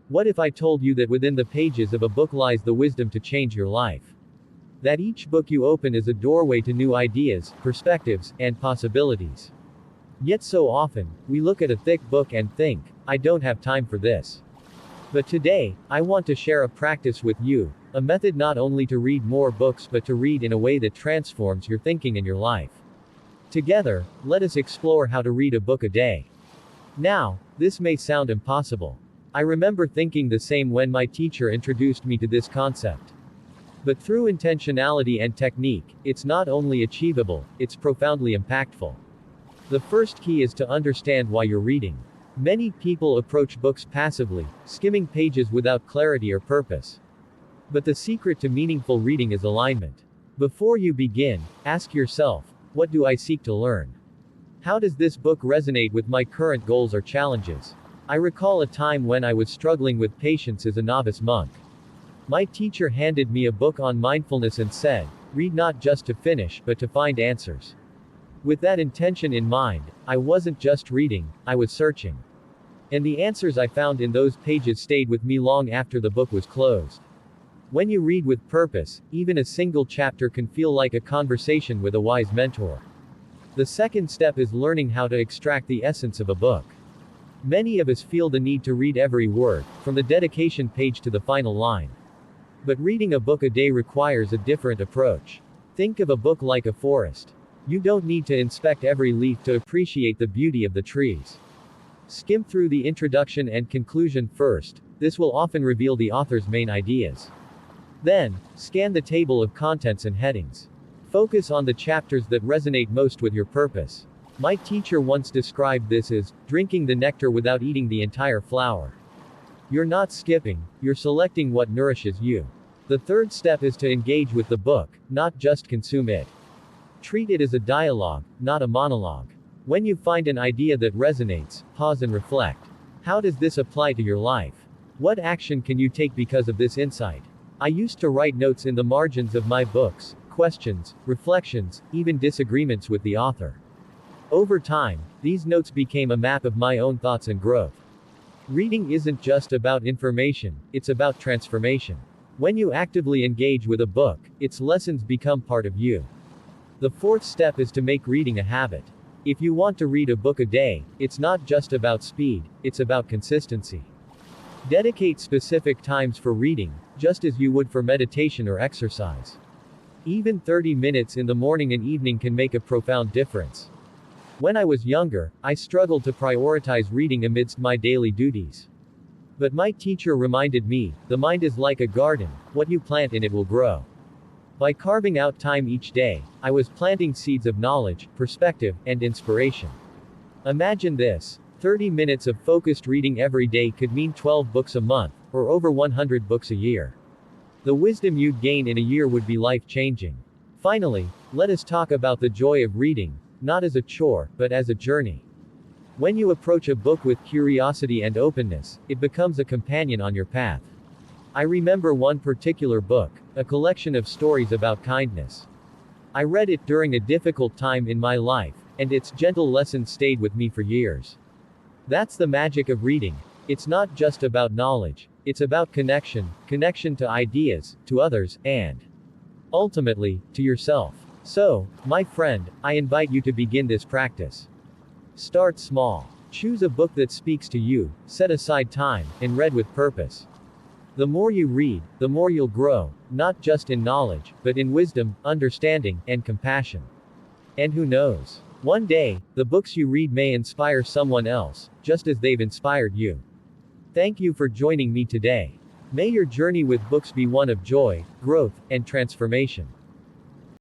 What if I told you that within the pages of a book lies the wisdom to change your life? That each book you open is a doorway to new ideas, perspectives, and possibilities. Yet so often, we look at a thick book and think, I don't have time for this. But today, I want to share a practice with you, a method not only to read more books but to read in a way that transforms your thinking and your life. Together, let us explore how to read a book a day. Now, this may sound impossible. I remember thinking the same when my teacher introduced me to this concept. But through intentionality and technique, it's not only achievable, it's profoundly impactful. The first key is to understand why you're reading. Many people approach books passively, skimming pages without clarity or purpose. But the secret to meaningful reading is alignment. Before you begin, ask yourself, what do I seek to learn? How does this book resonate with my current goals or challenges? I recall a time when I was struggling with patience as a novice monk. My teacher handed me a book on mindfulness and said, read not just to finish, but to find answers. With that intention in mind, I wasn't just reading, I was searching. And the answers I found in those pages stayed with me long after the book was closed. When you read with purpose, even a single chapter can feel like a conversation with a wise mentor. The second step is learning how to extract the essence of a book. Many of us feel the need to read every word, from the dedication page to the final line. But reading a book a day requires a different approach. Think of a book like a forest. You don't need to inspect every leaf to appreciate the beauty of the trees. Skim through the introduction and conclusion first, this will often reveal the author's main ideas. Then, scan the table of contents and headings. Focus on the chapters that resonate most with your purpose. My teacher once described this as drinking the nectar without eating the entire flower. You're not skipping, you're selecting what nourishes you. The third step is to engage with the book, not just consume it. Treat it as a dialogue, not a monologue. When you find an idea that resonates, pause and reflect. How does this apply to your life? What action can you take because of this insight? I used to write notes in the margins of my books, questions, reflections, even disagreements with the author. Over time, these notes became a map of my own thoughts and growth. Reading isn't just about information, it's about transformation. When you actively engage with a book, its lessons become part of you. The fourth step is to make reading a habit. If you want to read a book a day, it's not just about speed, it's about consistency. Dedicate specific times for reading, just as you would for meditation or exercise. Even 30 minutes in the morning and evening can make a profound difference. When I was younger, I struggled to prioritize reading amidst my daily duties. But my teacher reminded me, the mind is like a garden, what you plant in it will grow. By carving out time each day, I was planting seeds of knowledge, perspective, and inspiration. Imagine this, 30 minutes of focused reading every day could mean 12 books a month, or over 100 books a year. The wisdom you'd gain in a year would be life-changing. Finally, let us talk about the joy of reading, not as a chore, but as a journey. When you approach a book with curiosity and openness, it becomes a companion on your path. I remember one particular book, a collection of stories about kindness. I read it during a difficult time in my life, and its gentle lessons stayed with me for years. That's the magic of reading. It's not just about knowledge, it's about connection to ideas, to others, and ultimately, to yourself. So, my friend, I invite you to begin this practice. Start small. Choose a book that speaks to you, set aside time, and read with purpose. The more you read, the more you'll grow, not just in knowledge, but in wisdom, understanding, and compassion. And who knows? One day, the books you read may inspire someone else, just as they've inspired you. Thank you for joining me today. May your journey with books be one of joy, growth, and transformation.